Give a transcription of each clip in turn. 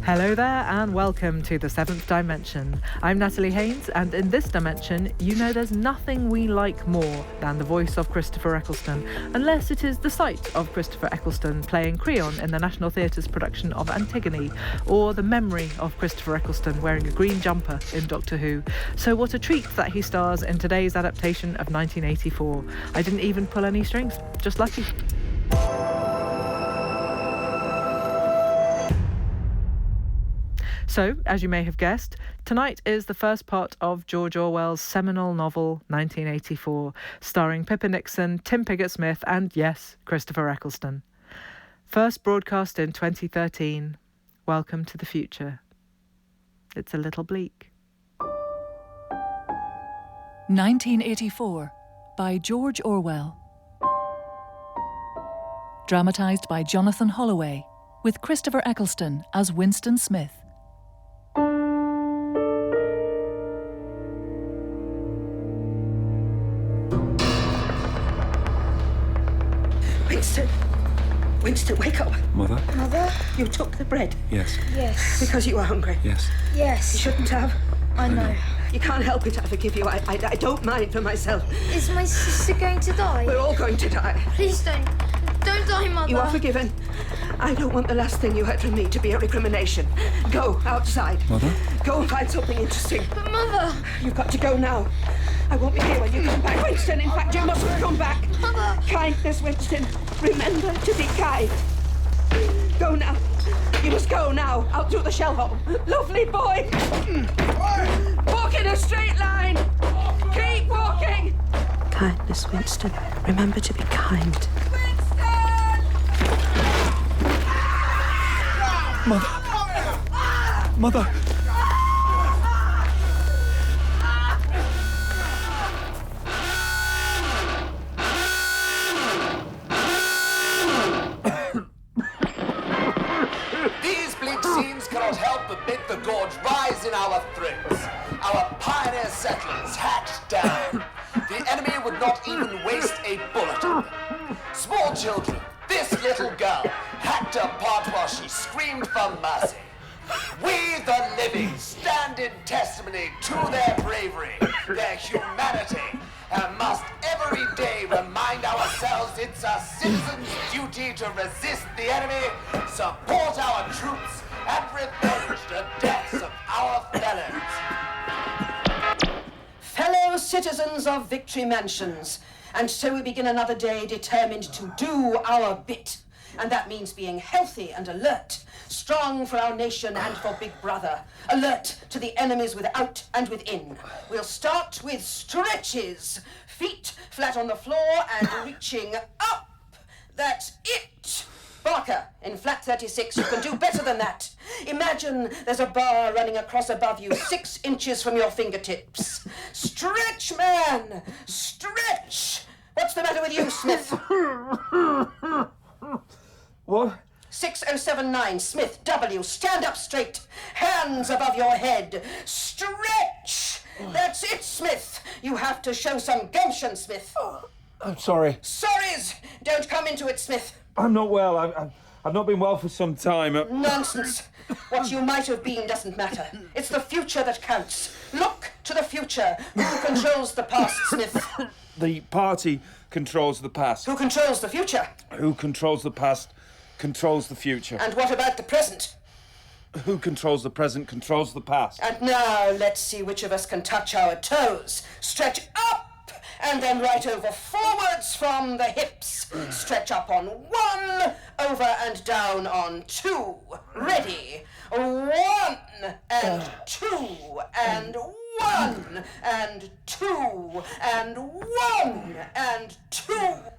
Hello there and welcome to the Seventh Dimension. I'm Natalie Haynes, and in this dimension, you know there's nothing we like more than the voice of Christopher Eccleston, unless it is the sight of Christopher Eccleston playing Creon in the National Theatre's production of Antigone, or the memory of Christopher Eccleston wearing a green jumper in Doctor Who. So what a treat that he stars in today's adaptation of 1984. I didn't even pull any strings, just lucky. So, as you may have guessed, tonight is the first part of George Orwell's seminal novel 1984, starring Pippa Nixon, Tim Pigott-Smith and, yes, Christopher Eccleston. First broadcast in 2013. Welcome to the future. It's a little bleak. 1984 by George Orwell. Dramatised by Jonathan Holloway, with Christopher Eccleston as Winston Smith. Winston, wake up. Mother? Mother? You took the bread? Yes. Yes. Because you were hungry? Yes. Yes. You shouldn't have. I know. You can't help it, I forgive you. I don't mind for myself. Is my sister going to die? We're all going to die. Please don't. Don't die, Mother. You are forgiven. I don't want the last thing you heard from me to be a recrimination. Go outside. Mother? Go and find something interesting. But Mother! You've got to go now. I won't be here when you come back, Winston. In fact, you mustn't come back. Mother! Kindness, Winston. Remember to be kind. Go now. You must go now. Out through the shell hole. Lovely boy. Walk in a straight line. Keep walking. Kindness, Winston. Remember to be kind. Winston! Mother! These bleak scenes cannot help but make the gorge rise in our throats. Our pioneer settlers hatched down. The enemy would not even waste a bullet on them. Small children, this little girl, hacked apart while she screamed for mercy. We, the living, stand in testimony to their bravery, their humanity, and must every day remind ourselves it's a citizen's duty to resist the enemy, support our troops, and revenge the deaths of our fellows. Fellow citizens of Victory Mansions, and so we begin another day determined to do our bit. And that means being healthy and alert, strong for our nation and for Big Brother, alert to the enemies without and within. We'll start with stretches, feet flat on the floor and reaching up. That's it. Barker, in flat 36, you can do better than that. Imagine there's a bar running across above you 6 inches from your fingertips. Stretch, man! Stretch! What's the matter with you, Smith? What? 6079, Smith, W, stand up straight. Hands above your head. Stretch! That's it, Smith. You have to show some gumption, Smith. I'm sorry. Sorries! Don't come into it, Smith. I'm not well. I've not been well for some time. Nonsense. What you might have been doesn't matter. It's the future that counts. Look to the future. Who controls the past, Smith? The party controls the past. Who controls the future? Who controls the past controls the future. And what about the present? Who controls the present controls the past. And now let's see which of us can touch our toes. Stretch up and then right over forwards from the hips. Stretch up on 1, over and down on 2. Ready? 1 and 2 and 1 and 2 and 1 and 2.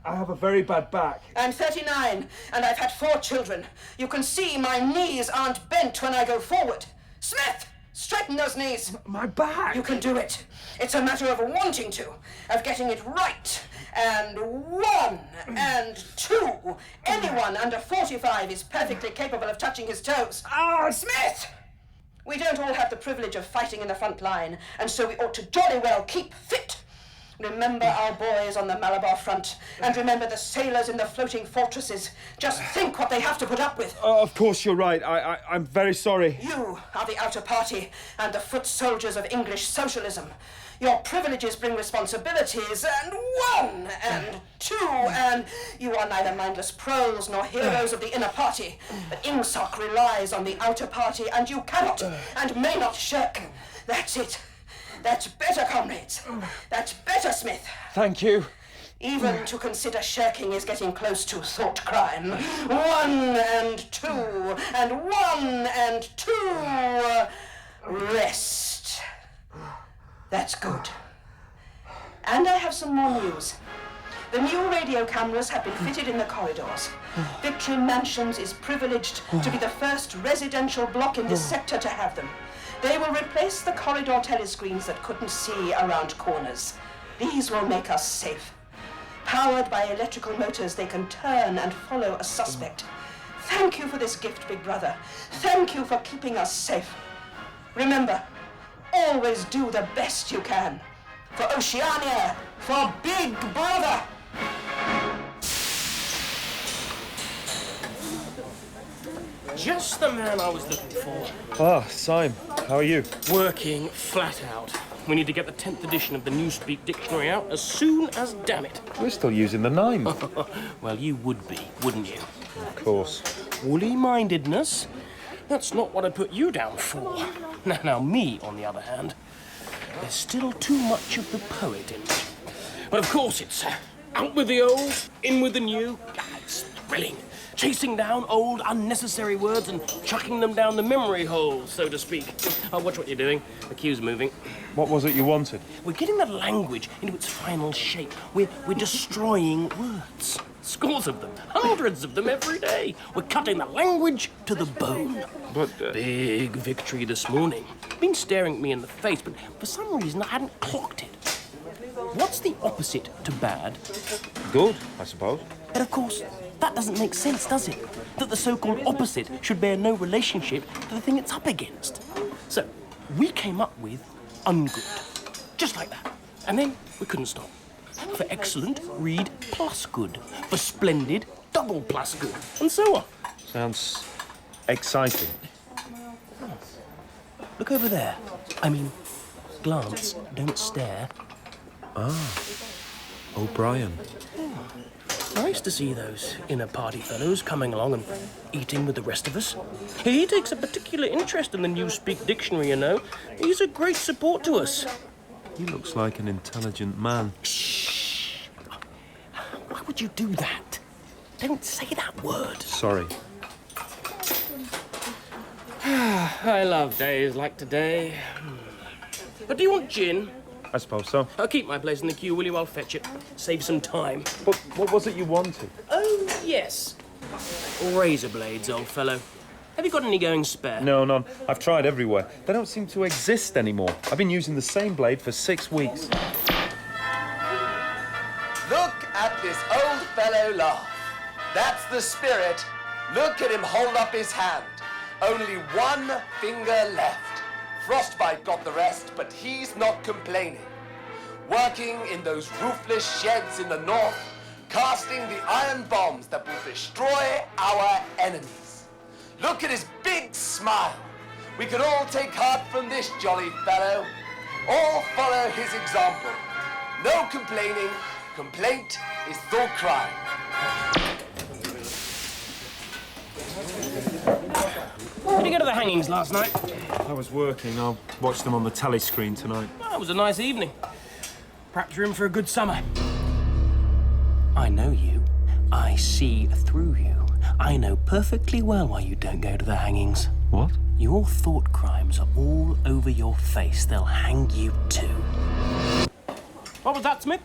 I have a very bad back. I'm 39 and I've had 4 children. You can see my knees aren't bent when I go forward. Smith, straighten those knees. My back! You can do it. It's a matter of wanting to, of getting it right. And 1 and 2. Anyone under 45 is perfectly capable of touching his toes. Smith! We don't all have the privilege of fighting in the front line, and so we ought to jolly well keep fit. Remember our boys on the Malabar front, and remember the sailors in the floating fortresses. Just think what they have to put up with. Of course you're right. I'm very sorry. You are the outer party and the foot soldiers of English socialism. Your privileges bring responsibilities, and 1 and 2, and you are neither mindless proles nor heroes of the inner party. But INGSOC relies on the outer party, and you cannot and may not shirk. That's it. That's better, comrades. That's better, Smith. Thank you. Even to consider shirking is getting close to thought crime. 1 and 2, and 1 and 2. Rest. That's good. And I have some more news. The new radio cameras have been fitted in the corridors. Victory Mansions is privileged to be the first residential block in this sector to have them. They will replace the corridor telescreens that couldn't see around corners. These will make us safe. Powered by electrical motors, they can turn and follow a suspect. Thank you for this gift, Big Brother. Thank you for keeping us safe. Remember, always do the best you can. For Oceania, for Big Brother. Just the man I was looking for. Ah, Simon, how are you? Working flat out. We need to get the 10th edition of the Newspeak Dictionary out as soon as damn it. We're still using the 9. Well, you would be, wouldn't you? Of course. Woolly-mindedness? That's not what I put you down for. Now, me, on the other hand, there's still too much of the poet in me. But of course it's out with the old, in with the new. It's thrilling. Chasing down old, unnecessary words and chucking them down the memory hole, so to speak. Oh, watch what you're doing. The cue's moving. What was it you wanted? We're getting the language into its final shape. We're destroying words. Scores of them, hundreds of them every day. We're cutting the language to the bone. But, Big victory this morning. Been staring at me in the face, but for some reason I hadn't clocked it. What's the opposite to bad? Good, I suppose. But of course, that doesn't make sense, does it? That the so-called opposite should bear no relationship to the thing it's up against. So, we came up with ungood. Just like that. And then we couldn't stop. For excellent, read plus good. For splendid, double plus good. And so on. Sounds exciting. Look over there. I mean, glance, don't stare. O'Brien. Nice to see those inner party fellows coming along and eating with the rest of us. He takes a particular interest in the Newspeak Dictionary, you know. He's a great support to us. He looks like an intelligent man. Shh! Why would you do that? Don't say that word. Sorry. I love days like today. But do you want gin? I suppose so. I'll keep my place in the queue, will you? I'll fetch it. Save some time. But what was it you wanted? Oh, yes. Razor blades, old fellow. Have you got any going spare? No, none. I've tried everywhere. They don't seem to exist anymore. I've been using the same blade for 6 weeks. Look at this old fellow laugh. That's the spirit. Look at him hold up his hand. Only one finger left. Frostbite got the rest, but he's not complaining. Working in those roofless sheds in the north, casting the iron bombs that will destroy our enemies. Look at his big smile. We can all take heart from this jolly fellow. All follow his example. No complaining. Complaint is thought crime. Did you go to the hangings last night? I was working. I'll watch them on the telly screen tonight. Well, it was a nice evening. Perhaps you're in for a good summer. I know you. I see through you. I know perfectly well why you don't go to the hangings. What? Your thought crimes are all over your face. They'll hang you too. What was that, Smith?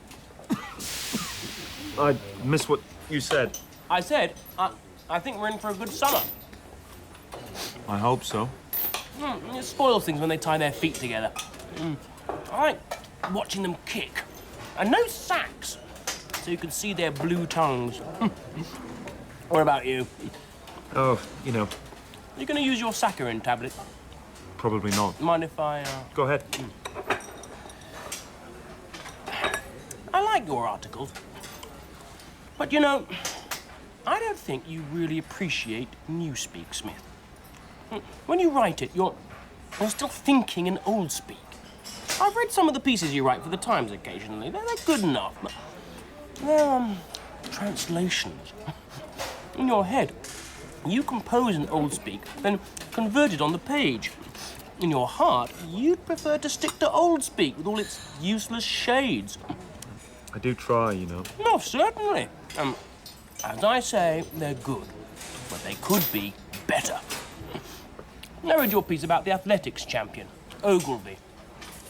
I missed what you said. I said, I think we're in for a good summer. I hope so. It spoils things when they tie their feet together. I like watching them kick. And no sacks, so you can see their blue tongues. What about you? Oh, you know, You're going to use your saccharin tablet. probably not. Mind if I... Go ahead. like your articles. But you know, I don't think you really appreciate Newspeak, Smith. When you write it, you're still thinking in old speak. I've read some of the pieces you write for the Times occasionally. They're good enough, but they're translations. In your head, you compose in old speak, then convert it on the page. In your heart, you'd prefer to stick to old speak with all its useless shades. I do try, you know. No, certainly. As I say, they're good, but they could be better. I read your piece about the athletics champion, Ogilvy.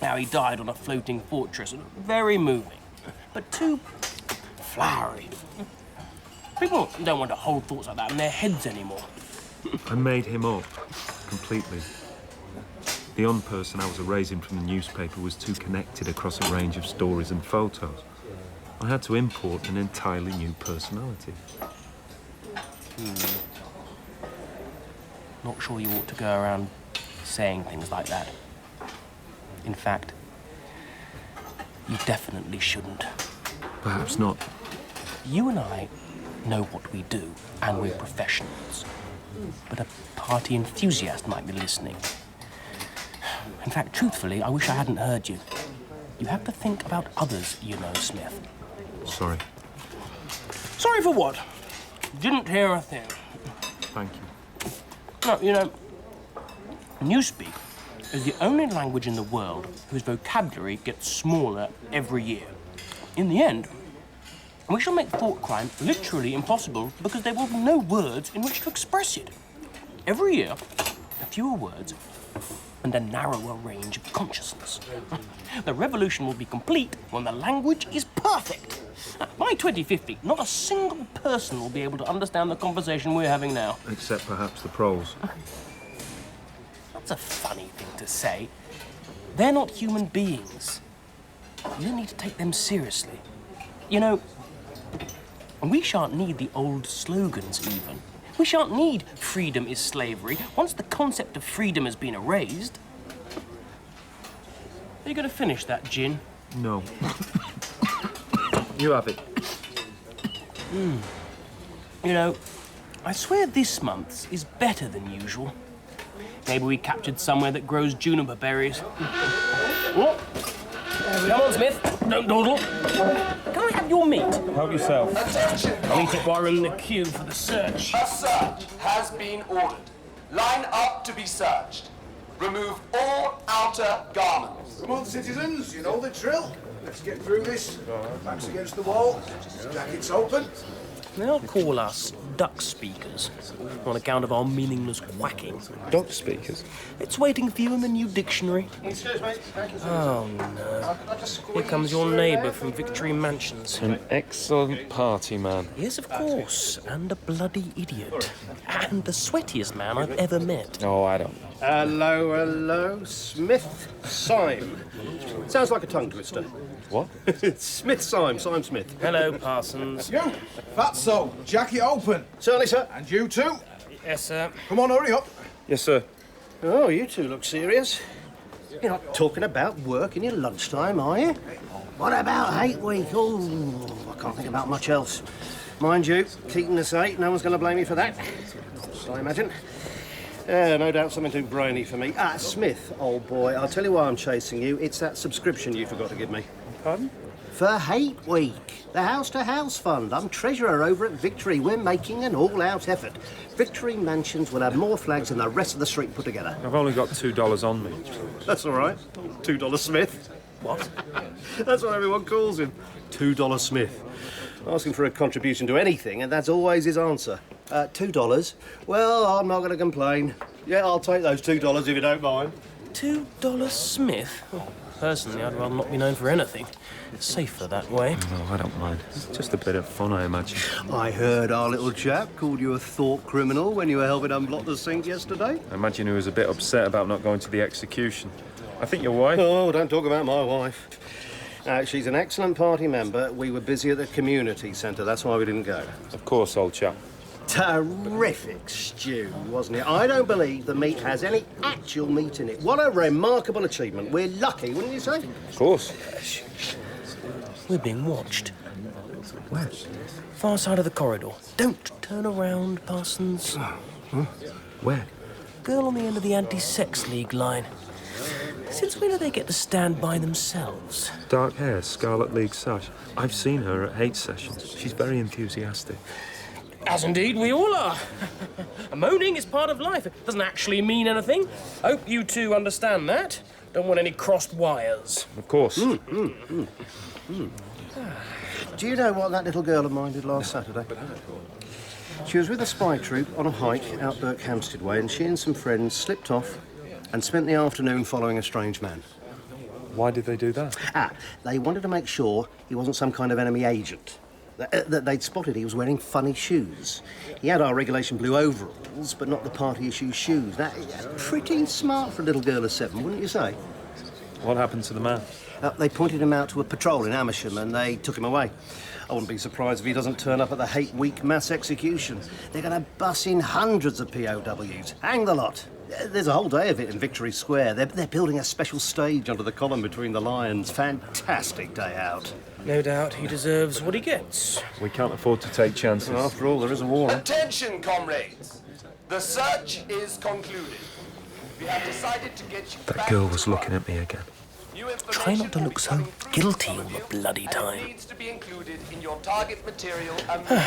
How he died on a floating fortress. Very moving, but too flowery. People don't want to hold thoughts like that in their heads anymore. I made him up, completely. The person I was erasing from the newspaper was too connected across a range of stories and photos. I had to import an entirely new personality. Not sure you ought to go around saying things like that. In fact, you definitely shouldn't. Perhaps not. You and I know what we do, and we're professionals. But a party enthusiast might be listening. In fact, truthfully, I wish I hadn't heard you. You have to think about others, you know, Smith. Sorry. Sorry for what? Didn't hear a thing. Thank you. No, you know, Newspeak is the only language in the world whose vocabulary gets smaller every year. In the end, we shall make thought crime literally impossible because there will be no words in which to express it. Every year, fewer words and a narrower range of consciousness. The revolution will be complete when the language is perfect. By 2050, not a single person will be able to understand the conversation we're having now. Except perhaps the proles. That's a funny thing to say. They're not human beings. You need to take them seriously. You know, we shan't need the old slogans even. We shan't need freedom is slavery once the concept of freedom has been erased. Are you going to finish that gin? No. You have it. You know, I swear this month's is better than usual. Maybe we captured somewhere that grows juniper berries. What? Come on, Smith. Don't dawdle. Can I have your meat? Help yourself. Attention, I'll eat it while we're in the queue for the search. a search has been ordered. Line up to be searched. Remove all outer garments. Come on, citizens, you know the drill. Let's get through this. Backs against the wall. Jackets open. They'll call us duck speakers on account of our meaningless whacking. Duck speakers? It's waiting for you in the new dictionary. Excuse me. Oh, no. Here comes your neighbour from Victory Mansions. An excellent party man. Yes, of course. And a bloody idiot. And the sweatiest man I've ever met. Oh, I don't know. Hello, hello. Smith Syme. Sounds like a tongue twister. What? It's Smith Syme, Syme Smith. Hello, Parsons. You, fatso, jacket open. Certainly, sir. And you too. Yes, sir. Come on, hurry up. Yes, sir. Oh, you two look serious. You're not talking about work in your lunchtime, are you? What about hate week? Oh, I can't think about much else. Mind you, keeping us 8, no one's going to blame me for that. I imagine. No doubt something too brainy for me. Smith, old boy, I'll tell you why I'm chasing you. It's that subscription you forgot to give me. Pardon? For Hate Week, the House to House Fund. I'm treasurer over at Victory. We're making an all-out effort. Victory Mansions will have more flags than the rest of the street put together. I've only got $2 on me. That's all right. $2 Smith. What? That's what everyone calls him. $2 Smith. Asking for a contribution to anything, and that's always his answer. $2? Well, I'm not going to complain. Yeah, I'll take those $2 if you don't mind. $2 Smith? Well, personally, I'd rather not be known for anything. It's safer that way. No, I don't mind. It's just a bit of fun, I imagine. I heard our little chap called you a thought criminal when you were helping unblock the sink yesterday. I imagine he was a bit upset about not going to the execution. I think your wife... Oh, don't talk about my wife. She's an excellent party member. We were busy at the community centre, that's why we didn't go. Of course, old chap. Terrific stew, wasn't it? I don't believe the meat has any actual meat in it. What a remarkable achievement. We're lucky, wouldn't you say? Of course. We're being watched. Where? Far side of the corridor. Don't turn around, Parsons. Where? Girl on the end of the anti-sex league line. Since when do they get to stand by themselves? Dark hair, Scarlet League sash. I've seen her at hate sessions. She's very enthusiastic. As indeed we all are. Moaning is part of life. It doesn't actually mean anything. Hope you two understand that. Don't want any crossed wires. Of course. Do you know what that little girl of mine did last Saturday? She was with a spy troop on a hike out Berkhamsted way, and she and some friends slipped off and spent the afternoon following a strange man. Why did they do that? They wanted to make sure he wasn't some kind of enemy agent. That they'd spotted he was wearing funny shoes. He had our regulation blue overalls, but not the party-issue shoes. That's pretty smart for a little girl of 7, wouldn't you say? What happened to the man? They pointed him out to a patrol in Amersham and they took him away. I wouldn't be surprised if he doesn't turn up at the Hate Week mass execution. They're going to bus in hundreds of POWs. Hang the lot. There's a whole day of it in Victory Square. They're building a special stage under the column between the lions. Fantastic day out. No doubt he deserves what he gets. We can't afford to take chances. After all, there is a war. Attention, comrades. The search is concluded. We have decided to get you That back girl to was life. looking at me again. New information Try not to will look be so coming through guilty from all the you bloody and time. needs to be included in your target material immediately.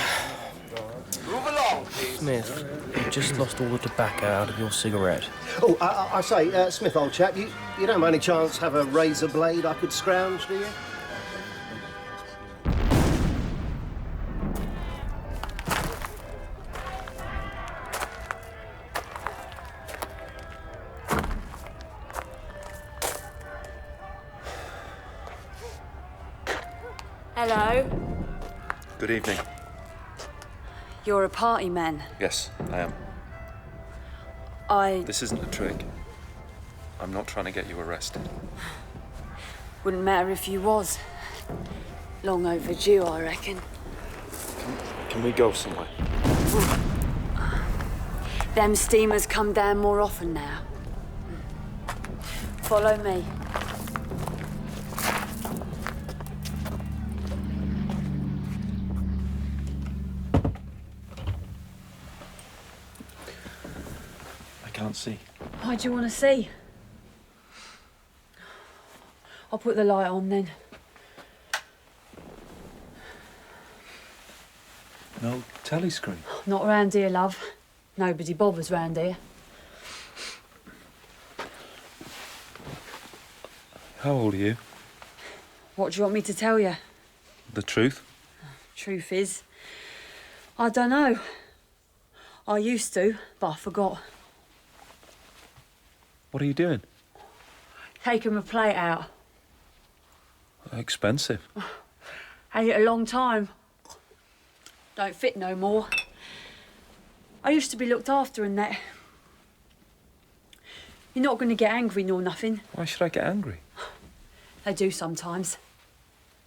Move along, please. Smith, you just lost all the tobacco out of your cigarette. Oh, I say, Smith, old chap, you don't by any chance have a razor blade I could scrounge, do you? Hello. Good evening. You're a party man. Yes, I am. This isn't a trick. I'm not trying to get you arrested. Wouldn't matter if you was. Long overdue, I reckon. Can we go somewhere? Them steamers come down more often now. Follow me. I can't see. Why do you want to see? I'll put the light on then. No telescreen. Not round here, love. Nobody bothers round here. How old are you? What do you want me to tell you? The truth? Truth is, I don't know. I used to, but I forgot. What are you doing? Taking my plate out. Expensive. Had it a long time. Don't fit no more. I used to be looked after and that. You're not going to get angry nor nothing. Why should I get angry? They do sometimes.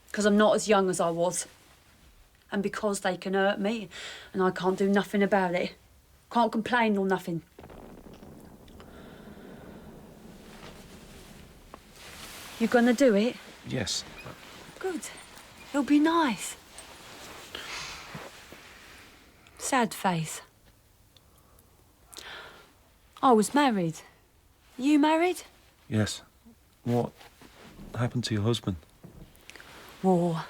Because I'm not as young as I was. And because they can hurt me and I can't do nothing about it. Can't complain nor nothing. You gonna do it? Yes. Good. It'll be nice. Sad face. I was married. You married? Yes. What happened to your husband? War.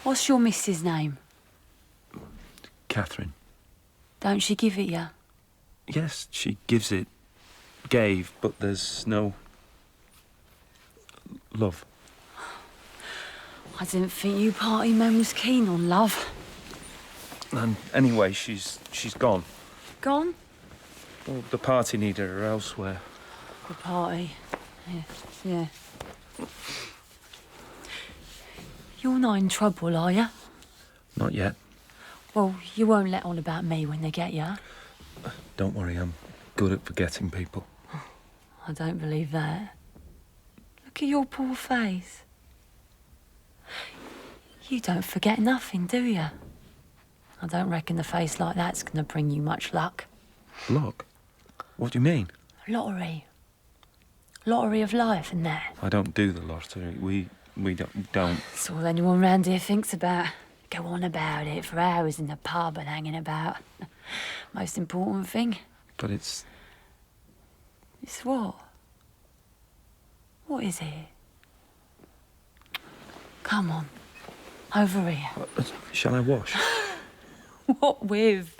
What's your missus' name? Catherine. Don't she give it you? Yes, she gives it. Gave, but there's no love. I didn't think you party men was keen on love. And anyway, she's gone. Gone? Well, the party needed her elsewhere. The party. Yeah. You're not in trouble, are you? Not yet. Well, you won't let on about me when they get you. Don't worry, I'm good at forgetting people. I don't believe that. Look at your poor face. You don't forget nothing, do you? I don't reckon a face like that's going to bring you much luck. Luck? What do you mean? Lottery. Lottery of life and that. I don't do the lottery. We We don't. It's all anyone round here thinks about. Go on about it for hours in the pub and hanging about. Most important thing. But it's... It's what? What is it? Come on. Over here. Shall I wash? What with?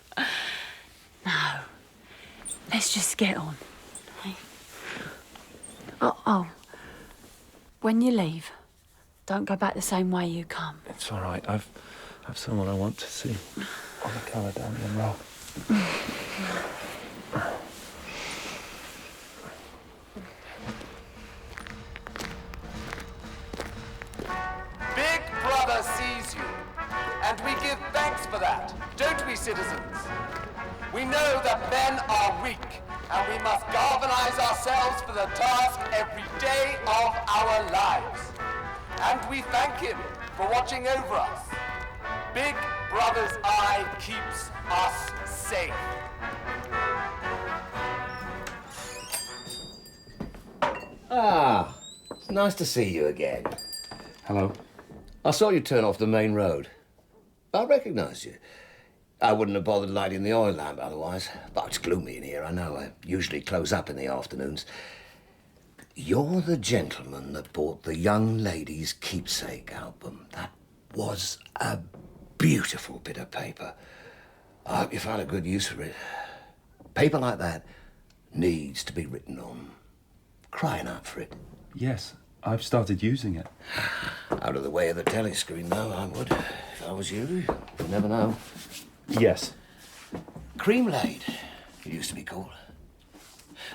No. Let's just get on. Oh. When you leave, don't go back the same way you come. It's all right. I've someone I want to see on the Caledonian Road. Big Brother sees you, and we give thanks for that, don't we, citizens? We know that men are weak, and we must galvanize ourselves for the task every day of our lives. And we thank him for watching over us. Big Brother's eye keeps us safe. Ah, it's nice to see you again. Hello. I saw you turn off the main road. I recognised you. I wouldn't have bothered lighting the oil lamp otherwise. But it's gloomy in here, I know. I usually close up in the afternoons. You're the gentleman that bought the young lady's keepsake album. That was a beautiful bit of paper. I hope you found a good use for it. Paper like that needs to be written on. Crying out for it. Yes, I've started using it. Out of the way of the telly screen, though, I would. If I was you, you'd never know. Yes. Cream laid, it used to be called.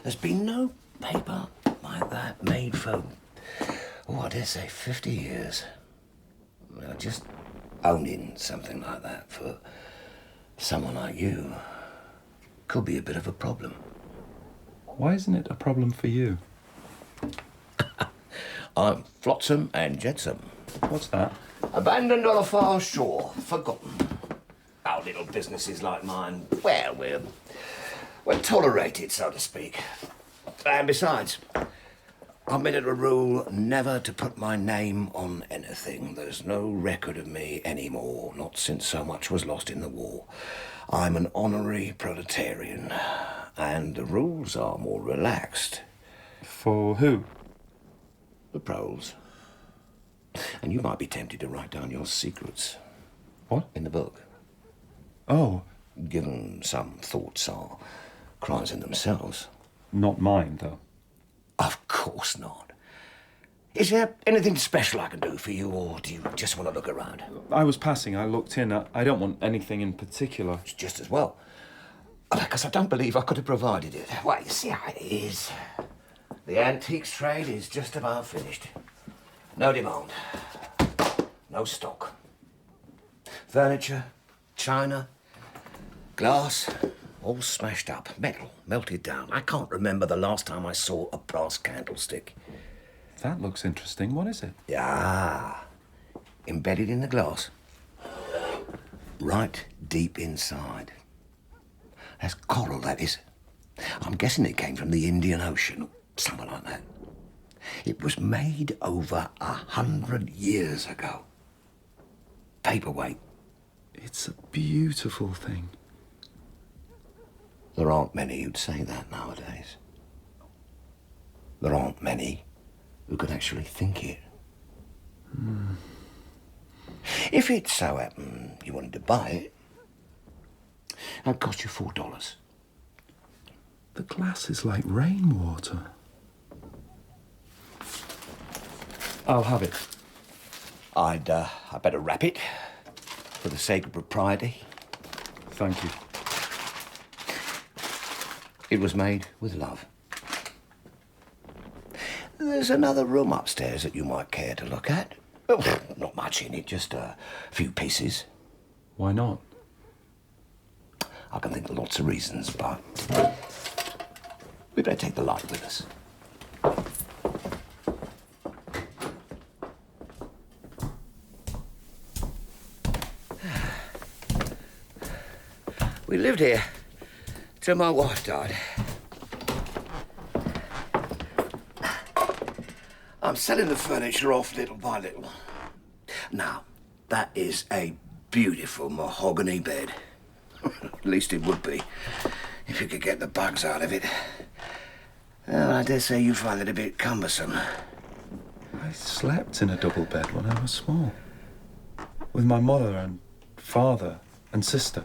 There's been no paper like that made for, I dare say 50 years. Well, just owning something like that for someone like you could be a bit of a problem. Why isn't it a problem for you? I'm flotsam and jetsam. What's that? Abandoned on a far shore, forgotten. Our little businesses like mine, well, we're tolerated, so to speak. And besides, I've made it a rule never to put my name on anything. There's no record of me anymore, not since so much was lost in the war. I'm an honorary proletarian, and the rules are more relaxed. For who? The proles. And you might be tempted to write down your secrets. What? In the book. Oh. Given some thoughts are crimes in themselves. Not mine, though. Of course not. Is there anything special I can do for you, or do you just want to look around? I was passing, I looked in. I don't want anything in particular. It's just as well. Because I don't believe I could have provided it. Well, you see how it is. The antiques trade is just about finished. No demand. No stock. Furniture, china, glass, all smashed up. Metal melted down. I can't remember the last time I saw a brass candlestick. That looks interesting. What is it? Yeah. Embedded in the glass. Right deep inside. That's coral, that is. I'm guessing it came from the Indian Ocean. Something like that. It was made over 100 years ago. Paperweight. It's a beautiful thing. There aren't many who'd say that nowadays. There aren't many who could actually think it. If it so happened you wanted to buy it, it'd cost you $4. The glass is like rainwater. I'll have it. I'd better wrap it for the sake of propriety. Thank you. It was made with love. There's another room upstairs that you might care to look at. Oh, not much in it, just a few pieces. Why not? I can think of lots of reasons, but we better take the light with us. We lived here till my wife died. I'm selling the furniture off little by little. Now, that is a beautiful mahogany bed. At least it would be, if you could get the bugs out of it. Well, I dare say you find it a bit cumbersome. I slept in a double bed when I was small. With my mother and father and sister.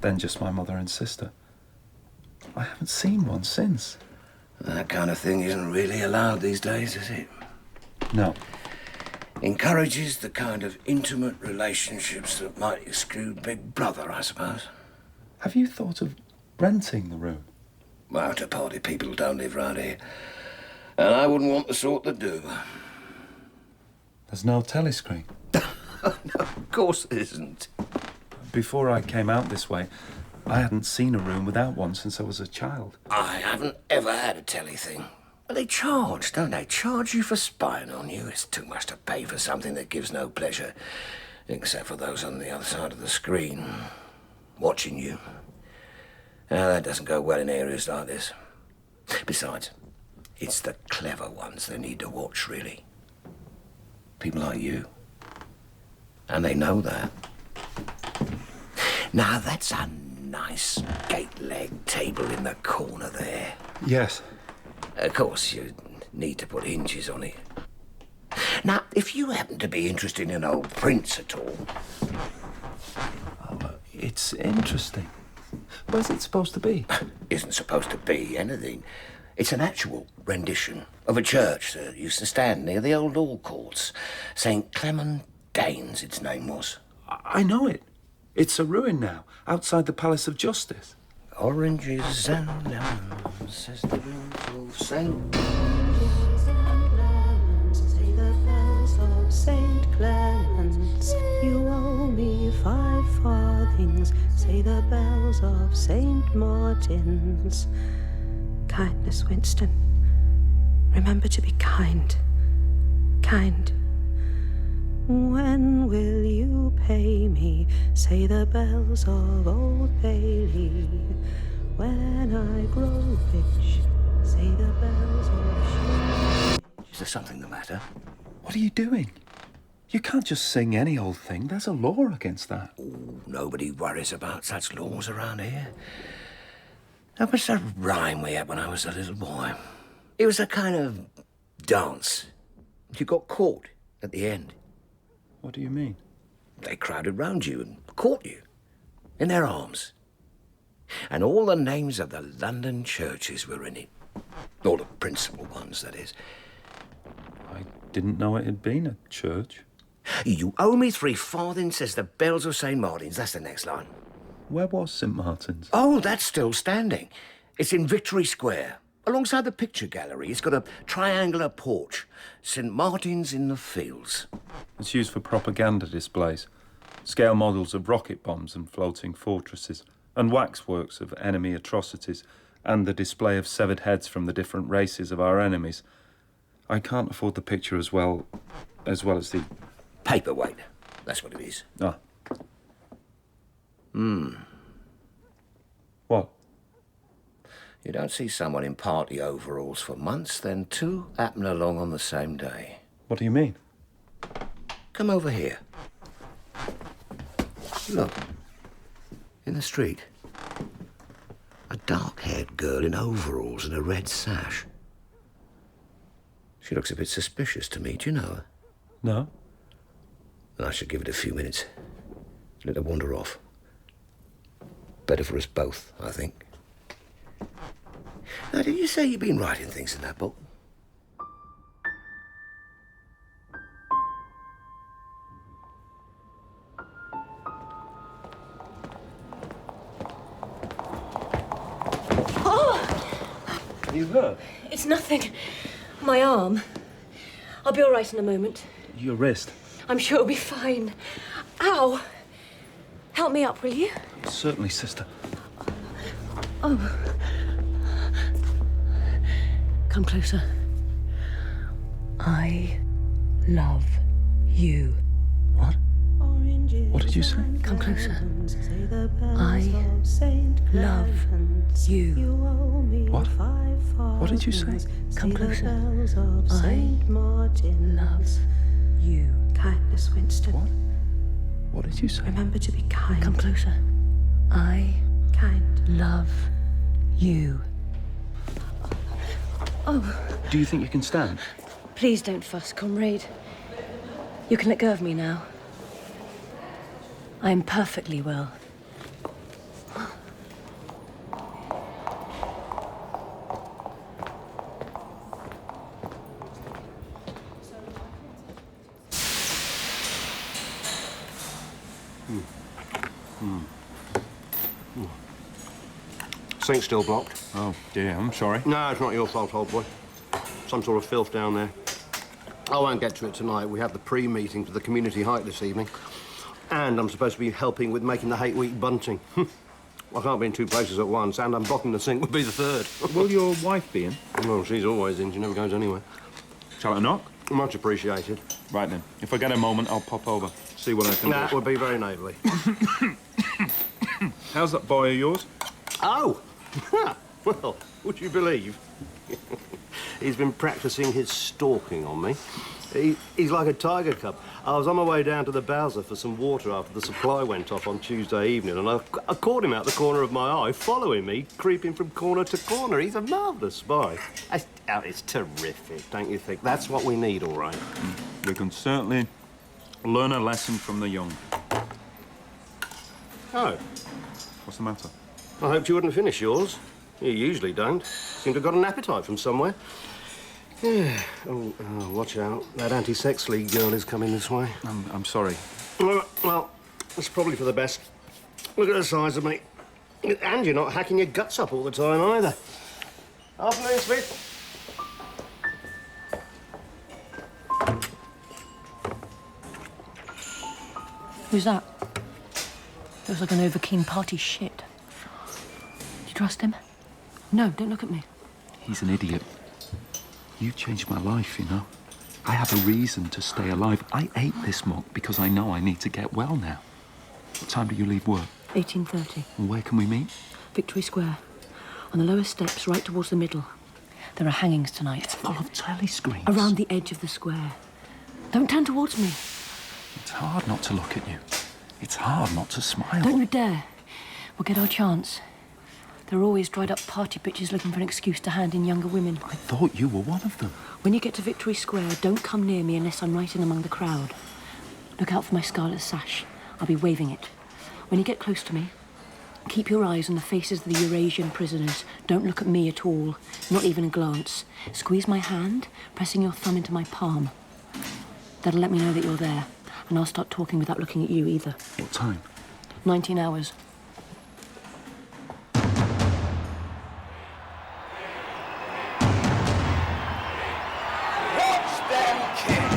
Then just my mother and sister. I haven't seen one since. That kind of thing isn't really allowed these days, is it? No. Encourages the kind of intimate relationships that might exclude Big Brother, I suppose. Have you thought of renting the room? Well, to party people don't live round here. And I wouldn't want the sort that do. There's no telescreen. No, of course there isn't. Before I came out this way, I hadn't seen a room without one since I was a child. I haven't ever had a telly thing. But they charge, don't they? Charge you for spying on you. It's too much to pay for something that gives no pleasure. Except for those on the other side of the screen. Watching you. Now, that doesn't go well in areas like this. Besides, it's the clever ones they need to watch, really. People like you. And they know that. Now, that's a nice gate-leg table in the corner there. Yes. Of course, you need to put hinges on it. Now, if you happen to be interested in old prints at all... Oh, it's interesting. Where's it supposed to be? Isn't supposed to be anything. It's an actual rendition of a church that used to stand near the old law courts. St. Clement Danes, its name was. I know it. It's a ruin now, outside the Palace of Justice. Oranges and lemons, says the roof of St. Say the bells of St. Clements, you owe me 5 farthings. Say the bells of St. Martin's. Kindness, Winston. Remember to be kind. Kind. When will you pay me? Say the bells of Old Bailey. When I grow rich, say the bells of... Is there something the matter? What are you doing? You can't just sing any old thing. There's a law against that. Ooh, nobody worries about such laws around here. That was a rhyme we had when I was a little boy. It was a kind of dance. You got caught at the end. What do you mean? They crowded round you and caught you in their arms. And all the names of the London churches were in it. All the principal ones, that is. I didn't know it had been a church. You owe me 3 farthings, says the bells of St. Martin's. That's the next line. Where was St. Martin's? Oh, that's still standing. It's in Victory Square, alongside the picture gallery. It's got a triangular porch. St. Martin's in the Fields. It's used for propaganda displays, scale models of rocket bombs and floating fortresses, and waxworks of enemy atrocities, and the display of severed heads from the different races of our enemies. I can't afford the picture as well as the... Paperweight. That's what it is. Ah. What? You don't see someone in party overalls for months, then 2 happen along on the same day. What do you mean? Come over here. Look. In the street. A dark-haired girl in overalls and a red sash. She looks a bit suspicious to me. Do you know her? No. I should give it a few minutes. Let her wander off. Better for us both, I think. Now, did you say you've been writing things in that book? You hurt? It's nothing. My arm. I'll be all right in a moment. Your wrist? I'm sure it'll be fine. Ow! Help me up, will you? Certainly, sister. Oh. Come closer. I love you. What? What did you say? Come closer. I love you. What? What did you say? Come closer. I love you. Kindness, Winston. What did you say? Remember to be kind. Come closer. I love you. Oh, Do you think you can stand? please don't fuss, comrade. You can let go of me now. I am perfectly well. Sink's still blocked. Oh, dear, I'm sorry. No, it's not your fault, old boy. Some sort of filth down there. I won't get to it tonight. We have the pre-meeting for the community hike this evening. And I'm supposed to be helping with making the hate week bunting. I can't be in two places at once, and unblocking the sink would be the third. Will your wife be in? Well, she's always in. She never goes anywhere. Shall I knock? Much appreciated. Right then. If I get a moment, I'll pop over. See what I can That do. would be very neighbourly. How's that boy of yours? Oh! Well, would you believe? He's been practising his stalking on me. He's like a tiger cub. I was on my way down to the Bowser for some water after the supply went off on Tuesday evening, and I caught him out the corner of my eye, following me, creeping from corner to corner. He's a marvellous spy. It's terrific, don't you think? That's what we need, all right. We can certainly learn a lesson from the young. Oh, What's the matter? I hoped you wouldn't finish yours. You usually don't. Seem to have got an appetite from somewhere. Yeah. Oh, watch out. That anti-sex league girl is coming this way. I'm sorry. Well, it's probably for the best. Look at the size of me. And you're not hacking your guts up all the time, either. Afternoon, Smith. Who's that? Looks like an over-keen party shit. Do you trust him? No, don't look at me. He's an idiot. You changed my life, you know. I have a reason to stay alive. I ate this mug because I know I need to get well now. What time do you leave work? 18:30. And where can we meet? Victory Square. On the lower steps, right towards the middle. There are hangings tonight. It's full of telly screens. Around the edge of the square. Don't turn towards me. It's hard not to look at you. It's hard not to smile. Don't you dare. We'll get our chance. There are always dried-up party bitches looking for an excuse to hand in younger women. I thought you were one of them. When you get to Victory Square, don't come near me unless I'm right in among the crowd. Look out for my scarlet sash. I'll be waving it. When you get close to me, keep your eyes on the faces of the Eurasian prisoners. Don't look at me at all, not even a glance. Squeeze my hand, pressing your thumb into my palm. That'll let me know that you're there, and I'll start talking without looking at you either. What time? 19 hours. Watch them kick.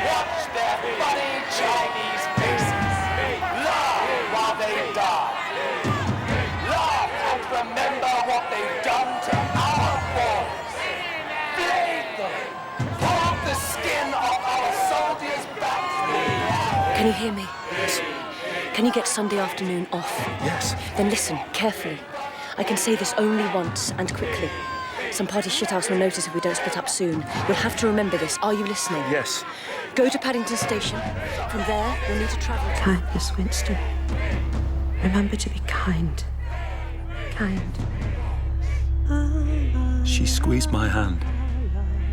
Watch their funny Chinese faces. Laugh while they die. Laugh and remember what they've done to our boys. Flay them. Pull off the skin off our soldiers' backs. Can you hear me? Can you get Sunday afternoon off? Yes. Then listen carefully. I can say this only once and quickly. Some party shithouse will notice if we don't split up soon. You'll have to remember this. Are you listening? Yes. Go to Paddington Station. From there, you'll need to travel to... Kindness, Winston. Remember to be kind. Kind. She squeezed my hand.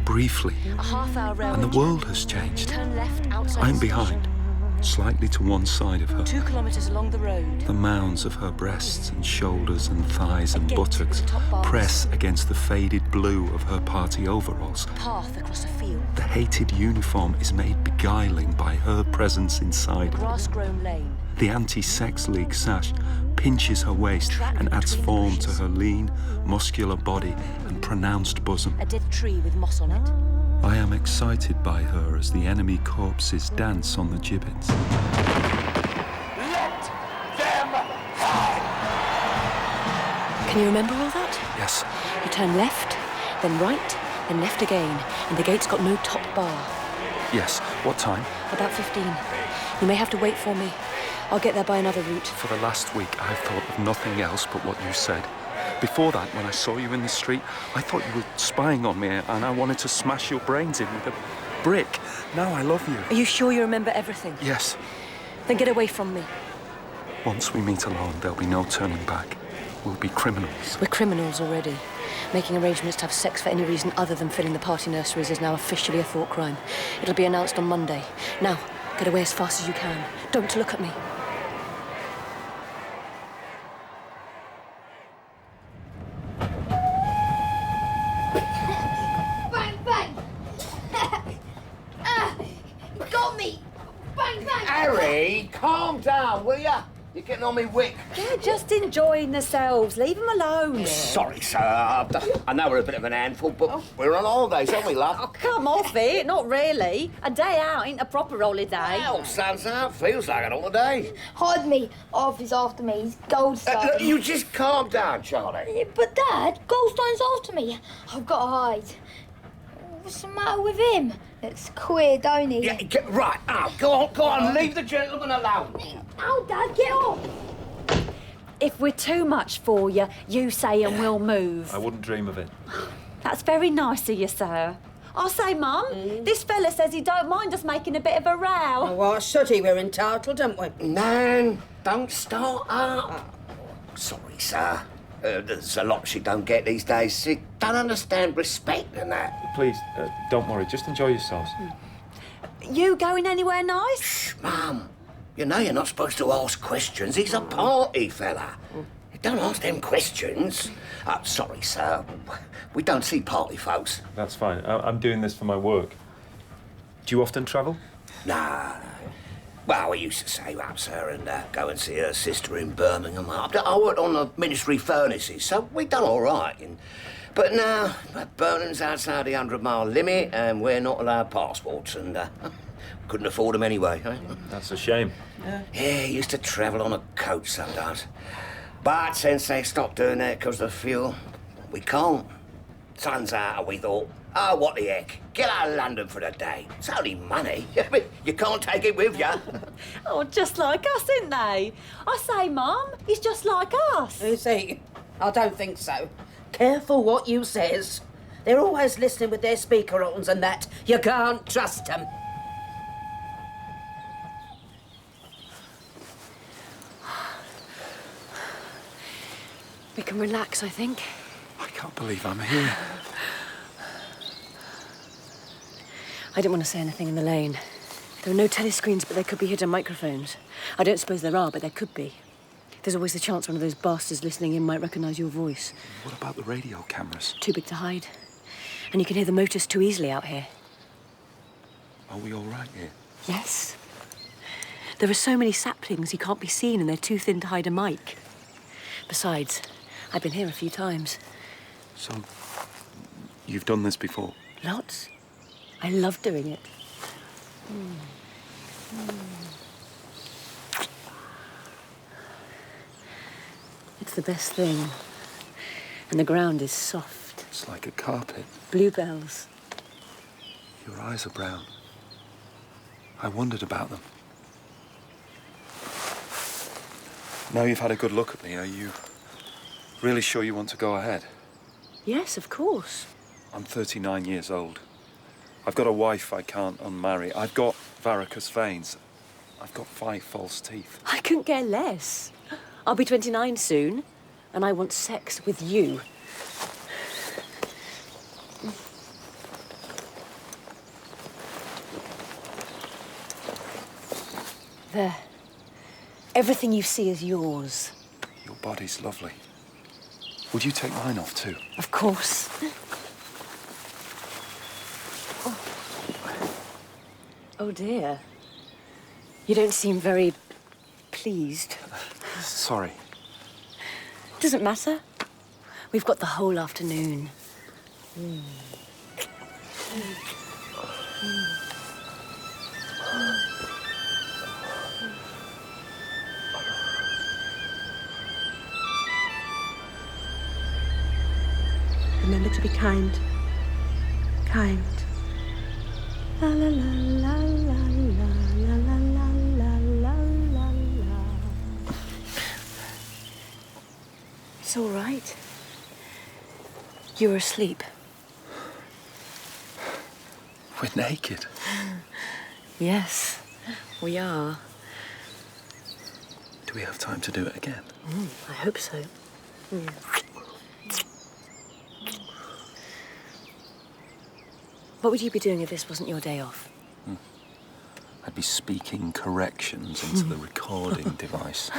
Briefly. A half-hour And railway the world has changed. Turn left outside I'm the behind, station. slightly to one side of her. 2 kilometres along the road. The mounds of her breasts and shoulders and thighs and Against buttocks the top bars. press against the faded blue of her party overalls. Path across a field. The hated uniform is made beguiling by her presence inside it. Grass-grown lane. The anti-sex league sash pinches her waist and adds form to her lean, muscular body and pronounced bosom. A dead tree with moss on it. I am excited by her as the enemy corpses dance on the gibbets. Let them hide. Can you remember all that? Yes. You turn left, then right, then left again, and the gate's got no top bar. Yes. What time? About 15. You may have to wait for me. I'll get there by another route. For the last week, I've thought of nothing else but what you said. Before that, when I saw you in the street, I thought you were spying on me and I wanted to smash your brains in with a brick. Now I love you. Are you sure you remember everything? Yes. Then get away from me. Once we meet alone, there'll be no turning back. We'll be criminals. We're criminals already. Making arrangements to have sex for any reason other than filling the party nurseries is now officially a thought crime. It'll be announced on Monday. Now, get away as fast as you can. Don't look at me. Bang, bang! You got me! Bang, bang! Harry, calm down, will ya? You're getting on me wick. They're just enjoying themselves. Leave them alone. Sorry, sir. I know we're a bit of an handful, but we're on holidays, aren't we, love? Oh, come off it. Not really. A day out ain't a proper holiday. Well, sun's out. Feels like an holiday. Hide me. Arthur's after me. He's Goldstone. Look, you just calm down, Charlie. Yeah, but Dad, Goldstone's after me. I've got to hide. What's the matter with him? Looks queer, don't he? Yeah, right. Oh, go on. Leave the gentleman alone. Oh, Dad, get off! If we're too much for you, you say and we'll move. I wouldn't dream of it. That's very nice of you, sir. I'll say, Mum, this fella says he don't mind us making a bit of a row. Well, why should he? We're entitled, aren't we? Nan, don't start up. Sorry, sir. There's a lot she don't get these days. She don't understand respect and that. Please, don't worry. Just enjoy yourselves. You going anywhere nice? Shh, Mum. You know you're not supposed to ask questions. He's a party fella. Don't ask them questions. Sorry, sir. We don't see party folks. That's fine. I'm doing this for my work. Do you often travel? Nah. Well, we used to save up, sir, and go and see her sister in Birmingham. I worked on the ministry furnaces, so we done all right. But now, Birmingham's outside the 100-mile limit, and we're not allowed passports, and couldn't afford them anyway. Eh? That's a shame. Yeah, used to travel on a coach sometimes. But since they stopped doing that because of the fuel, we can't. Sun's out, we thought. Oh, what the heck? Get out of London for the day. It's only money. You can't take it with you. Oh, just like us, ain't they? I say, Mum, he's just like us. Is he? I don't think so. Careful what you says. They're always listening with their speaker-ons and that. You can't trust them. We can relax, I think. I can't believe I'm here. I didn't want to say anything in the lane. There are no telescreens, but there could be hidden microphones. I don't suppose there are, but there could be. There's always the chance one of those bastards listening in might recognise your voice. What about the radio cameras? Too big to hide. And you can hear the motors too easily out here. Are we all right here? Yes. There are so many saplings you can't be seen and they're too thin to hide a mic. Besides, I've been here a few times. So, you've done this before? Lots. I love doing it. It's the best thing. And the ground is soft. It's like a carpet. Bluebells. Your eyes are brown. I wondered about them. Now you've had a good look at me, are you really sure you want to go ahead? Yes, of course. I'm 39 years old. I've got a wife I can't unmarry. I've got varicose veins. I've got 5 false teeth. I couldn't care less. I'll be 29 soon, and I want sex with you. There. Everything you see is yours. Your body's lovely. Would you take mine off too? Of course. Oh dear. You don't seem very pleased. Sorry. Doesn't matter. We've got the whole afternoon. Remember to be kind. Kind. La la la la la la la la la la la. It's all right. You were asleep. We're naked. Yes, we are. Do we have time to do it again? I hope so. What would you be doing if this wasn't your day off? I'd be speaking corrections into the recording device,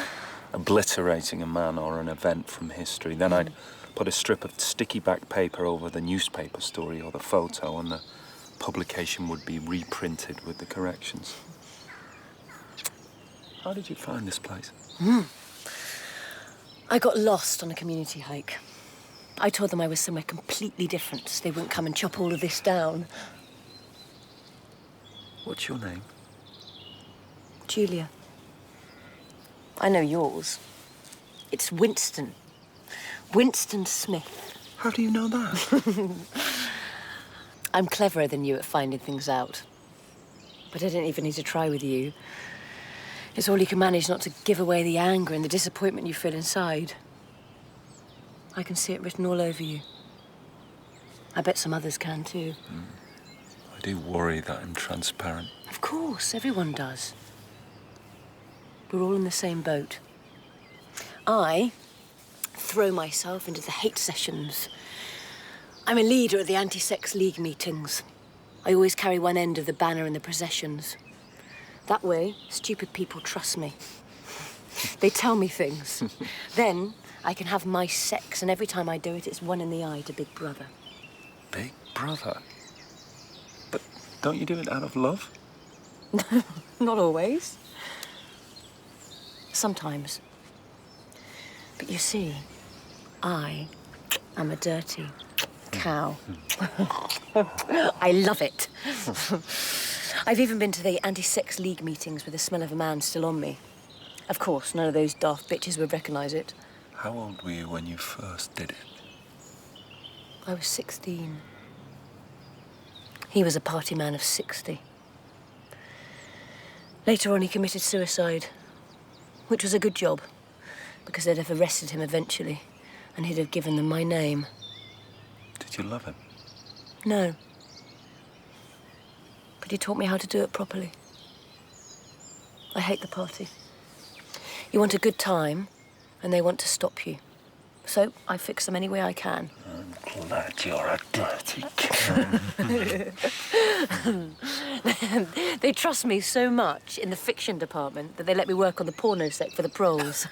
obliterating a man or an event from history. Then I'd put a strip of sticky back paper over the newspaper story or the photo, and the publication would be reprinted with the corrections. How did you find this place? I got lost on a community hike. I told them I was somewhere completely different, so they wouldn't come and chop all of this down. What's your name? Julia. I know yours. It's Winston. Winston Smith. How do you know that? I'm cleverer than you at finding things out. But I don't even need to try with you. It's all you can manage not to give away the anger and the disappointment you feel inside. I can see it written all over you. I bet some others can too. I do worry that I'm transparent. Of course, everyone does. We're all in the same boat. I throw myself into the hate sessions. I'm a leader at the anti-sex league meetings. I always carry one end of the banner in the processions. That way, stupid people trust me. They tell me things. Then I can have my sex, and every time I do it, it's one in the eye to Big Brother. Big Brother? But don't you do it out of love? Not always. Sometimes. But you see, I am a dirty cow. I love it. I've even been to the anti-sex league meetings with the smell of a man still on me. Of course, none of those daft bitches would recognise it. How old were you when you first did it? I was 16. He was a party man of 60. Later on, he committed suicide, which was a good job, because they'd have arrested him eventually, and he'd have given them my name. Did you love him? No. But he taught me how to do it properly. I hate the party. You want a good time, and they want to stop you. So I fix them any way I can. I'm glad you're a dirty cow. They trust me so much in the fiction department that they let me work on the porno set for the proles.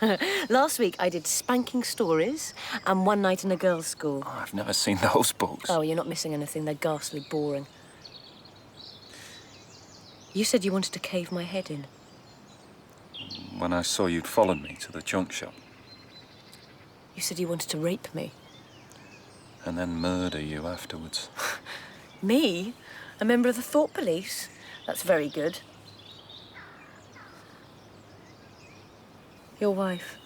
Last week I did spanking stories and One Night in a Girls' School. Oh, I've never seen those books. Oh, you're not missing anything. They're ghastly boring. You said you wanted to cave my head in. When I saw you'd followed me to the junk shop. You said you wanted to rape me. And then murder you afterwards. Me? A member of the Thought Police? That's very good. Your wife.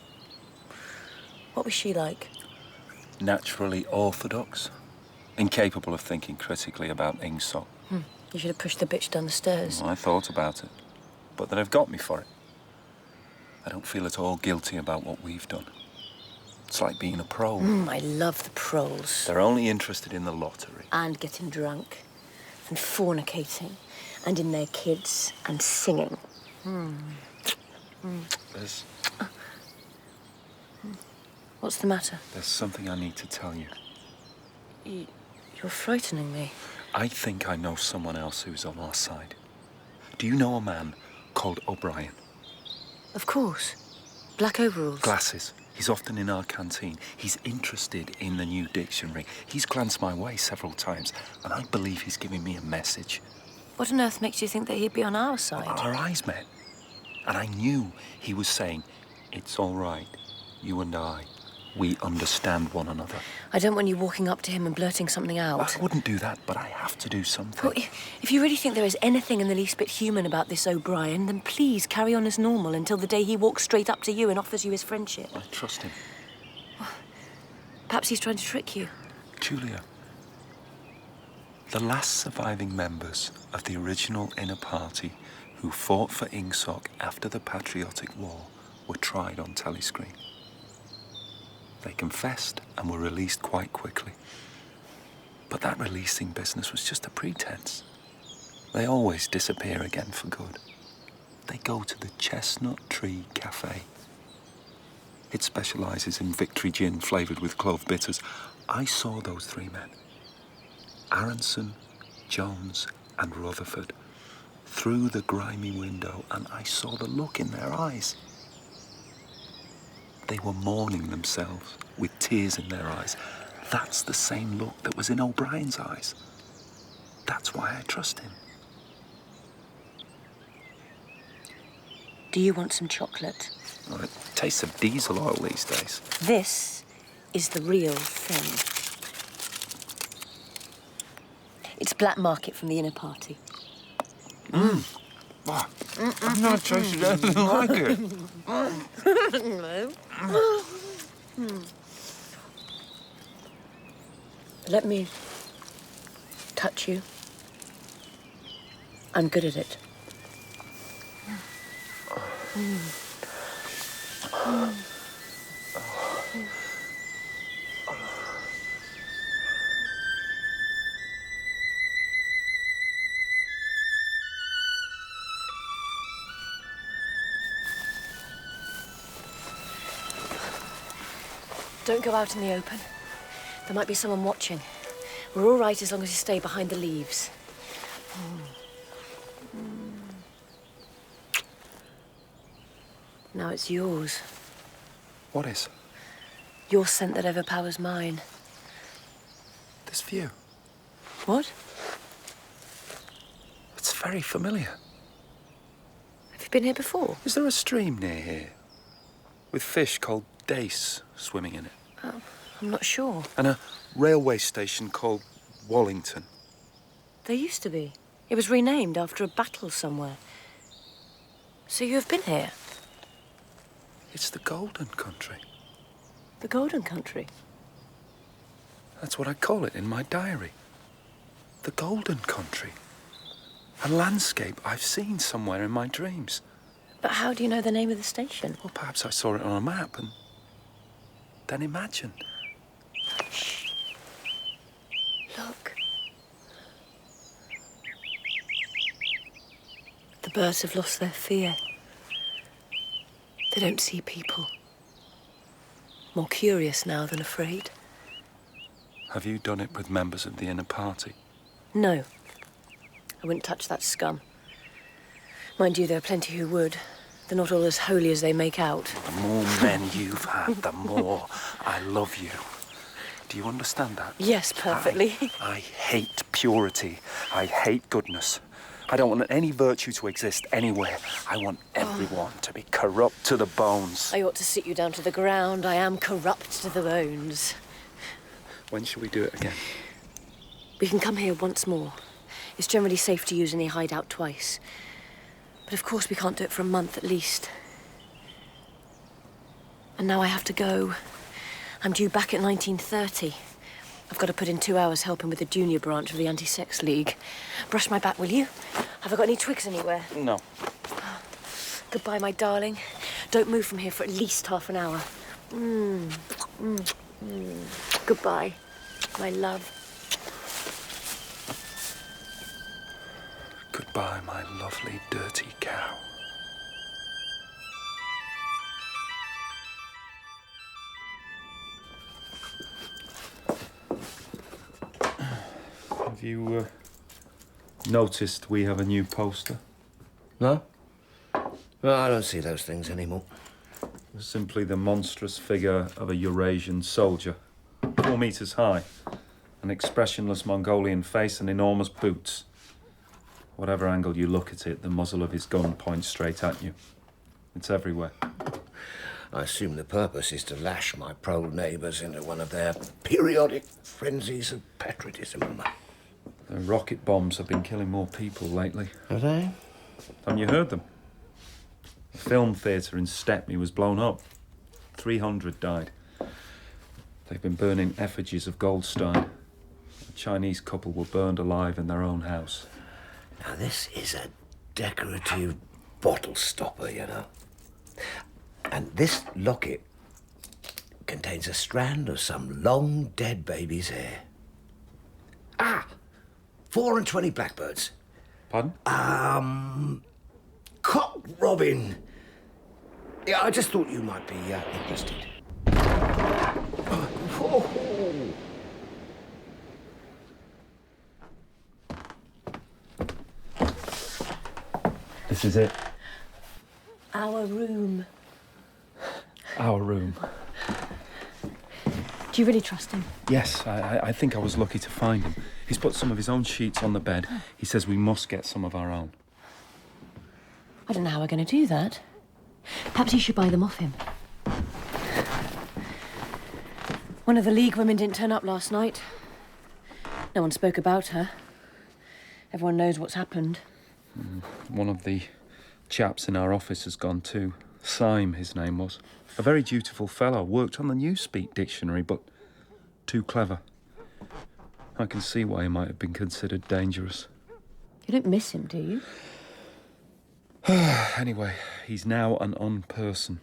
What was she like? Naturally orthodox. Incapable of thinking critically about Ingsoc. You should have pushed the bitch down the stairs. I thought about it. But they've got me for it. I don't feel at all guilty about what we've done. It's like being a pro. I love the proles. They're only interested in the lottery. And getting drunk. And fornicating. And in their kids. And singing. There's What's the matter? something I need to tell you. You're frightening me. I think I know someone else who's on our side. Do you know a man called O'Brien? Of course. Black overalls. Glasses. He's often in our canteen. He's interested in the new dictionary. He's glanced my way several times, and I believe he's giving me a message. What on earth makes you think that he'd be on our side? Our eyes met, and I knew he was saying, "It's all right, you and I. We understand one another." I don't want you walking up to him and blurting something out. I wouldn't do that, but I have to do something. Well, if you really think there is anything in the least bit human about this O'Brien, then please carry on as normal until the day he walks straight up to you and offers you his friendship. I trust him. Perhaps he's trying to trick you. Julia, the last surviving members of the original inner party who fought for Ingsoc after the Patriotic War were tried on telescreen. They confessed and were released quite quickly. But that releasing business was just a pretense. They always disappear again for good. They go to the Chestnut Tree Cafe. It specialises in Victory gin flavoured with clove bitters. I saw those three men, Aronson, Jones and Rutherford, through the grimy window, and I saw the look in their eyes. They were mourning themselves with tears in their eyes. That's the same look that was in O'Brien's eyes. That's why I trust him. Do you want some chocolate? Well, it tastes of diesel oil these days. This is the real thing. It's black market from the inner party. Wow. I've never tasted anything like it. Let me touch you. I'm good at it. Don't go out in the open. There might be someone watching. We're all right as long as you stay behind the leaves. Now it's yours. What is? Your scent that overpowers mine. This view. What? It's very familiar. Have you been here before? Is there a stream near here? With fish called dace swimming in it? Oh, I'm not sure. And a railway station called Wallington. There used to be. It was renamed after a battle somewhere. So you have been here? It's the Golden Country. The Golden Country? That's what I call it in my diary. The Golden Country. A landscape I've seen somewhere in my dreams. But how do you know the name of the station? Well, perhaps I saw it on a map and then imagined. Shh. Look. The birds have lost their fear. They don't see people. More curious now than afraid. Have you done it with members of the inner party? No. I wouldn't touch that scum. Mind you, there are plenty who would. They're not all as holy as they make out. The more men you've had, the more I love you. Do you understand that? Yes, perfectly. I hate purity. I hate goodness. I don't want any virtue to exist anywhere. I want everyone to be corrupt to the bones. I ought to sit you down to the ground. I am corrupt to the bones. When shall we do it again? We can come here once more. It's generally safe to use any hideout twice. But of course we can't do it for a month at least. And now I have to go. I'm due back at 1930. I've got to put in 2 hours helping with the junior branch of the Anti-Sex League. Brush my back, will you? Have I got any twigs anywhere? No. Goodbye, my darling. Don't move from here for at least half an hour. Goodbye, my love. Goodbye, my lovely dirty cow. Have you noticed we have a new poster? No? Well, I don't see those things anymore. Simply the monstrous figure of a Eurasian soldier, 4 meters high, an expressionless Mongolian face and enormous boots. Whatever angle you look at it, the muzzle of his gun points straight at you. It's everywhere. I assume the purpose is to lash my prole neighbours into one of their periodic frenzies of patriotism. The rocket bombs have been killing more people lately. Have they? Haven't you heard them? The film theatre in Stepney was blown up. 300 died. They've been burning effigies of Goldstein. A Chinese couple were burned alive in their own house. Now, this is a decorative bottle stopper, you know. And this locket contains a strand of some long-dead baby's hair. 4 and 20 blackbirds. Pardon? Cock robin. Yeah, I just thought you might be interested. Oh. This is it. Our room. Our room. Do you really trust him? Yes, I think I was lucky to find him. He's put some of his own sheets on the bed. He says we must get some of our own. I don't know how we're going to do that. Perhaps you should buy them off him. One of the League women didn't turn up last night. No one spoke about her. Everyone knows what's happened. One of the chaps in our office has gone too. Syme, his name was. A very dutiful fellow. Worked on the Newspeak dictionary, but too clever. I can see why he might have been considered dangerous. You don't miss him, do you? Anyway, he's now an unperson.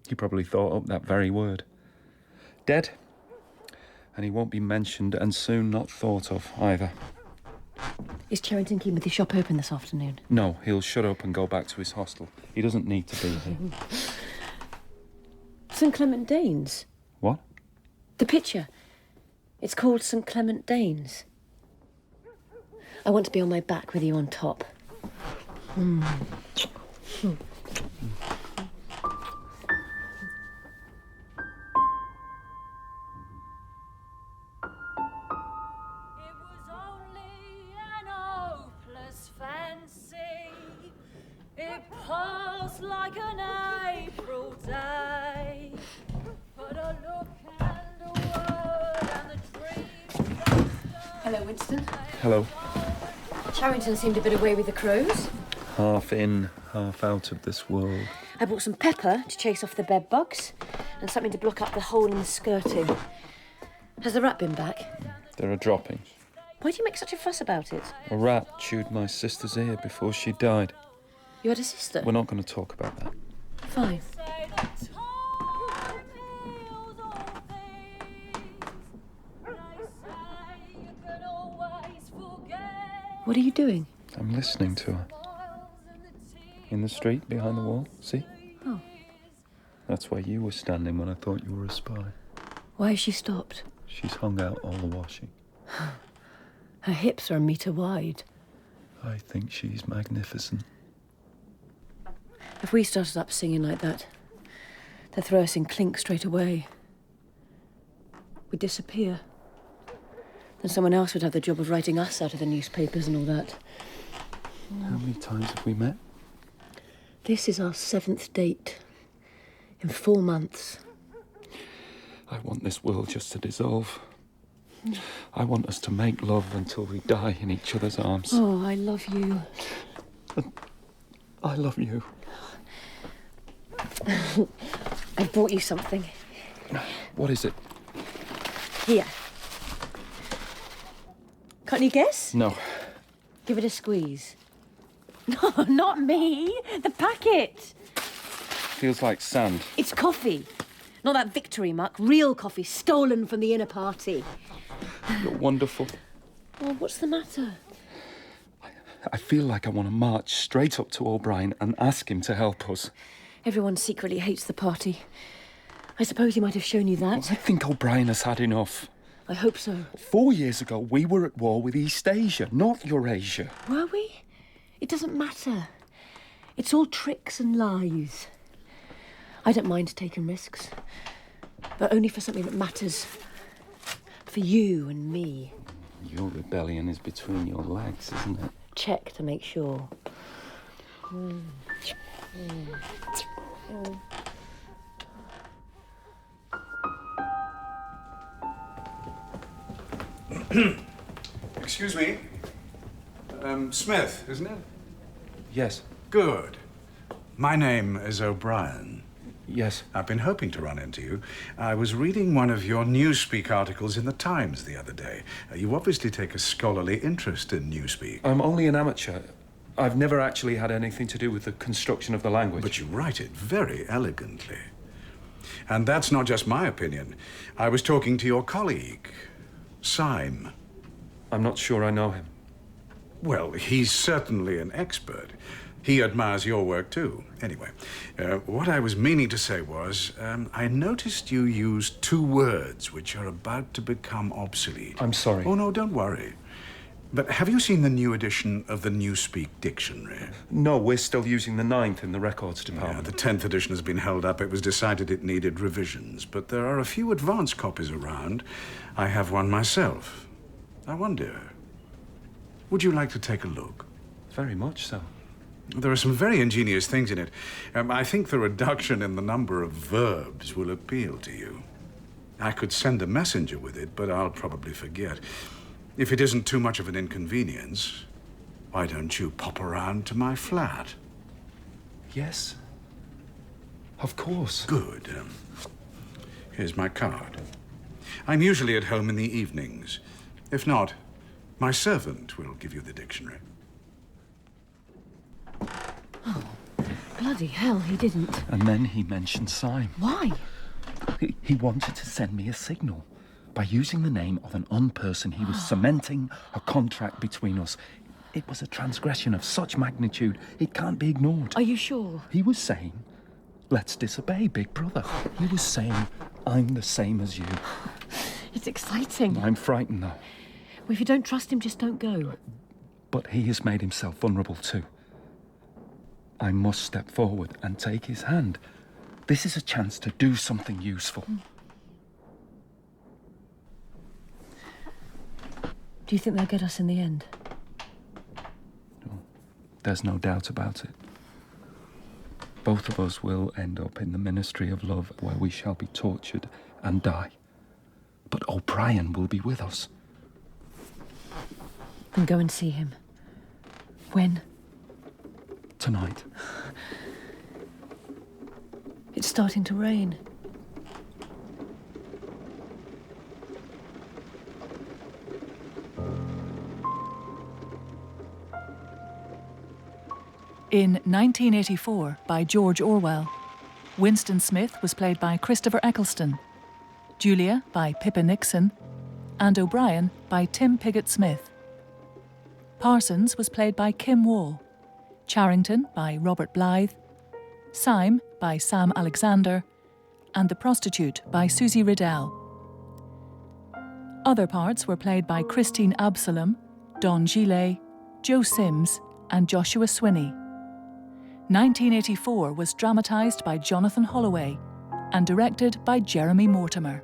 He probably thought up that very word. Dead. And he won't be mentioned and soon not thought of either. Is Cherrington keen with his shop open this afternoon? No, he'll shut up and go back to his hostel. He doesn't need to be here. St Clement Danes? What? The picture. It's called St Clement Danes. I want to be on my back with you on top. It passed like an April day. But a look and a word and the dreams. Hello, Winston. Hello. Cherrington seemed a bit away with the crows. Half in, half out of this world. I bought some pepper to chase off the bed bugs and something to block up the hole in the skirting. Has the rat been back? There are droppings. Why do you make such a fuss about it? A rat chewed my sister's ear before she died. You had a sister? We're not going to talk about that. Fine. What are you doing? I'm listening to her. In the street behind the wall, see? Oh. That's where you were standing when I thought you were a spy. Why has she stopped? She's hung out all the washing. Her hips are a metre wide. I think she's magnificent. If we started up singing like that, they'd throw us in clink straight away. We'd disappear. Then someone else would have the job of writing us out of the newspapers and all that. How many times have we met? This is our 7th date. In 4 months. I want this world just to dissolve. I want us to make love until we die in each other's arms. Oh, I love you. I love you. I brought you something. What is it? Here. Can't you guess? No. Give it a squeeze. No, not me. The packet. Feels like sand. It's coffee. Not that victory muck. Real coffee stolen from the inner party. You're wonderful. Oh, what's the matter? I feel like I want to march straight up to O'Brien and ask him to help us. Everyone secretly hates the party. I suppose he might have shown you that. I think O'Brien has had enough. I hope so. 4 years ago, we were at war with East Asia, not Eurasia. Were we? It doesn't matter. It's all tricks and lies. I don't mind taking risks, but only for something that matters. For you and me. Your rebellion is between your legs, isn't it? Check to make sure. Excuse me. Smith, isn't it? Yes. Good. My name is O'Brien. Yes. I've been hoping to run into you. I was reading one of your Newspeak articles in the Times the other day. You obviously take a scholarly interest in Newspeak. I'm only an amateur. I've never actually had anything to do with the construction of the language. But you write it very elegantly. And that's not just my opinion. I was talking to your colleague, Syme. I'm not sure I know him. Well, he's certainly an expert. He admires your work, too. Anyway, what I was meaning to say was, I noticed you used 2 words which are about to become obsolete. I'm sorry. Oh, no, don't worry. But have you seen the new edition of the Newspeak Dictionary? No, we're still using the 9th in the records Yeah, department. the 10th edition has been held up. It was decided it needed revisions, but there are a few advanced copies around. I have one myself. I wonder, would you like to take a look? Very much so. There are some very ingenious things in it. I think the reduction in the number of verbs will appeal to you. I could send a messenger with it, but I'll probably forget. If it isn't too much of an inconvenience, why don't you pop around to my flat? Yes. Of course. Good. Here's my card. I'm usually at home in the evenings. If not, my servant will give you the dictionary. Oh, bloody hell, he didn't. And then he mentioned Syme. Why? He wanted to send me a signal. By using the name of an unperson, he was cementing a contract between us. It was a transgression of such magnitude, it can't be ignored. Are you sure? He was saying, let's disobey Big Brother. He was saying, I'm the same as you. It's exciting. I'm frightened, though. Well, if you don't trust him, just don't go. But he has made himself vulnerable, too. I must step forward and take his hand. This is a chance to do something useful. Do you think they'll get us in the end? There's no doubt about it. Both of us will end up in the Ministry of Love, where we shall be tortured and die. But O'Brien will be with us. Then go and see him. When? Tonight. It's starting to rain. In 1984, by George Orwell, Winston Smith was played by Christopher Eccleston, Julia by Pippa Nixon, and O'Brien by Tim Pigott-Smith. Parsons was played by Kim Wall, Charrington by Robert Blythe, Syme by Sam Alexander, and the prostitute by Susie Riddell. Other parts were played by Christine Absalom, Don Gillet, Joe Sims, and Joshua Swinney. 1984 was dramatised by Jonathan Holloway and directed by Jeremy Mortimer.